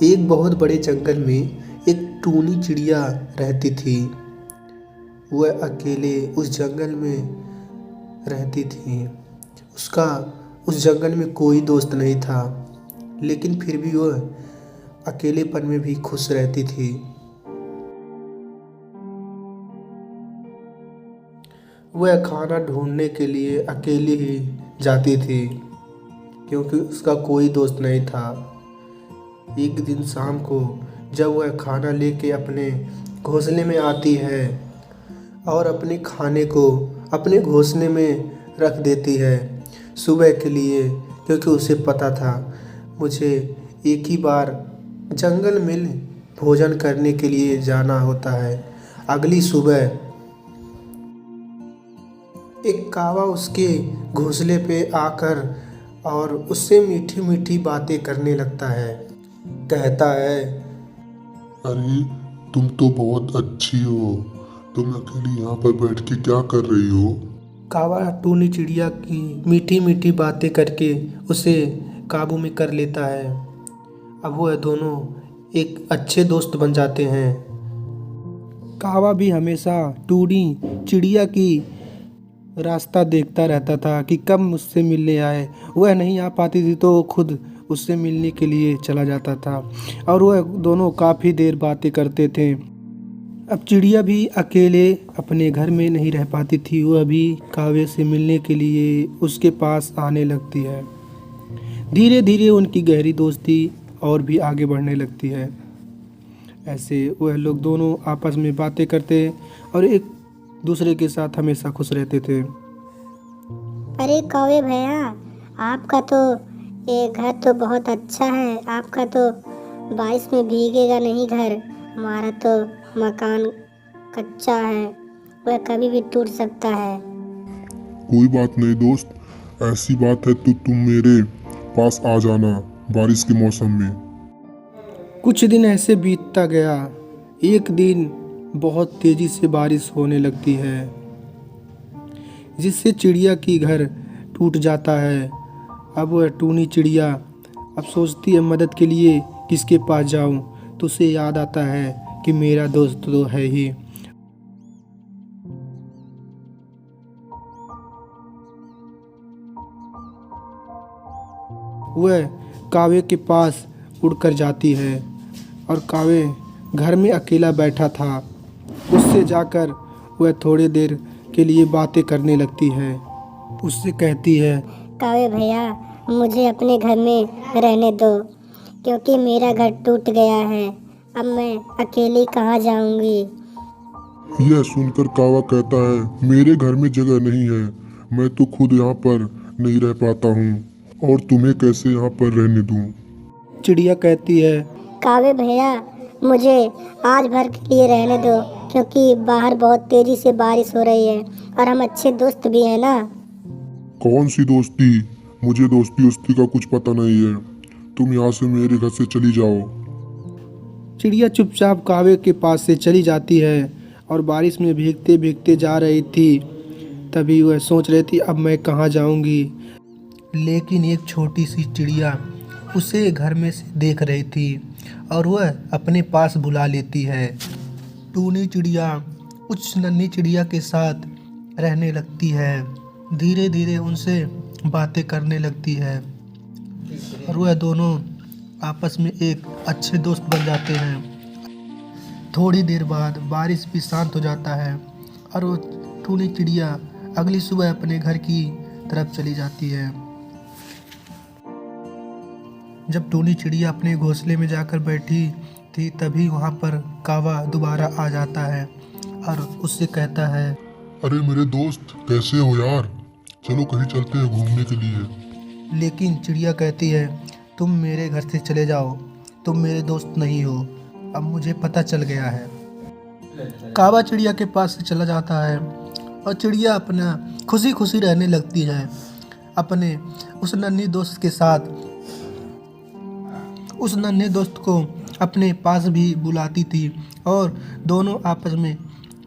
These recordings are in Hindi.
एक बहुत बड़े जंगल में एक टूनी चिड़िया रहती थी। वह अकेले उस जंगल में रहती थी। उसका उस जंगल में कोई दोस्त नहीं था, लेकिन फिर भी वह अकेलेपन में भी खुश रहती थी। वह खाना ढूंढने के लिए अकेली ही जाती थी, क्योंकि उसका कोई दोस्त नहीं था। एक दिन शाम को जब वह खाना लेके अपने घोंसले में आती है और अपने खाने को अपने घोंसले में रख देती है सुबह के लिए, क्योंकि उसे पता था मुझे एक ही बार जंगल में भोजन करने के लिए जाना होता है। अगली सुबह एक कौवा उसके घोंसले पे आकर और उससे मीठी मीठी बातें करने लगता है। कहता है, अरे तुम तो बहुत अच्छी हो। तुम अकेली यहाँ पर बैठ के क्या कर रही हो? कौवा टूनी चिड़िया की मीठी मीठी बातें करके उसे काबू में कर लेता है। अब वह दोनों एक अच्छे दोस्त बन जाते हैं। कौवा भी हमेशा टूनी चिड़िया की रास्ता देखता रहता था कि कब मुझसे मिलने आए। वह नहीं आ पाती थी तो खुद उससे मिलने के लिए चला जाता था और वह दोनों काफ़ी देर बातें करते थे। अब चिड़िया भी अकेले अपने घर में नहीं रह पाती थी। वह भी कौवे से मिलने के लिए उसके पास आने लगती है। धीरे धीरे उनकी गहरी दोस्ती और भी आगे बढ़ने लगती है। ऐसे वह लोग दोनों आपस में बातें करते और एक दूसरे के साथ हमेशा खुश रहते थे। अरे कौवे भैया, आपका तो ये घर तो बहुत अच्छा है। आपका तो बारिश में भीगेगा नहीं घर। हमारा तो मकान कच्चा है, वह कभी भी टूट सकता है। कोई बात नहीं दोस्त, ऐसी बात है तो तुम मेरे पास आ जाना बारिश के मौसम में। कुछ दिन ऐसे बीतता गया। एक दिन बहुत तेजी से बारिश होने लगती है, जिससे चिड़िया की घर टूट जाता है। अब वह टूनी चिड़िया अब सोचती है मदद के लिए किसके पास जाऊं, तो उसे याद आता है कि मेरा दोस्त तो है ही। वह कौवे के पास उड़कर जाती है और कौवे घर में अकेला बैठा था। उससे जाकर वह थोड़ी देर के लिए बातें करने लगती है। उससे कहती है, कौवे भैया, मुझे अपने घर में रहने दो, क्योंकि मेरा घर टूट गया है। अब मैं अकेली कहाँ जाऊंगी। यह सुनकर कौवा कहता है, मेरे घर में जगह नहीं है। मैं तो खुद यहाँ पर नहीं रह पाता हूँ, और तुम्हें कैसे यहाँ पर रहने दूँ? चिड़िया कहती है, कौवे भैया, मुझे आज भर के लिए रहने दो, क्योंकि बाहर बहुत तेजी से बारिश हो रही है और हम अच्छे दोस्त भी हैं ना। कौन सी दोस्ती? मुझे दोस्ती उस्ती का कुछ पता नहीं है। तुम यहाँ से मेरे घर से चली जाओ। चिड़िया चुपचाप कौवे के पास से चली जाती है और बारिश में भीगते भीगते जा रही थी। तभी वह सोच रही थी अब मैं कहाँ जाऊंगी। लेकिन एक छोटी सी चिड़िया उसे घर में से देख रही थी और वह अपने पास बुला लेती है। टूनी चिड़िया उस नन्ही चिड़िया के साथ रहने लगती है। धीरे धीरे उनसे बातें करने लगती है और वह दोनों आपस में एक अच्छे दोस्त बन जाते हैं। थोड़ी देर बाद बारिश भी शांत हो जाता है और वो टूनी चिड़िया अगली सुबह अपने घर की तरफ चली जाती है। जब टूनी चिड़िया अपने घोंसले में जाकर बैठी थी, तभी वहाँ पर कौवा दोबारा आ जाता है और उससे कहता है, अरे मेरे दोस्त, कैसे हो यार? चलो कहीं चलते हैं घूमने के लिए। लेकिन चिड़िया कहती है, तुम मेरे घर से चले जाओ, तुम मेरे दोस्त नहीं हो, अब मुझे पता चल गया है। कौवा चिड़िया के पास से चला जाता है और चिड़िया अपना खुशी खुशी रहने लगती है अपने उस नन्ही दोस्त के साथ। उस नन्हे दोस्त को अपने पास भी बुलाती थी और दोनों आपस में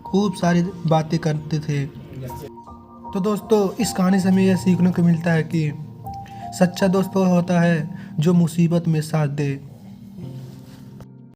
खूब सारी बातें करते थे। तो दोस्तों, इस कहानी से हमें यह सीखने को मिलता है कि सच्चा दोस्त वो होता है जो मुसीबत में साथ दे।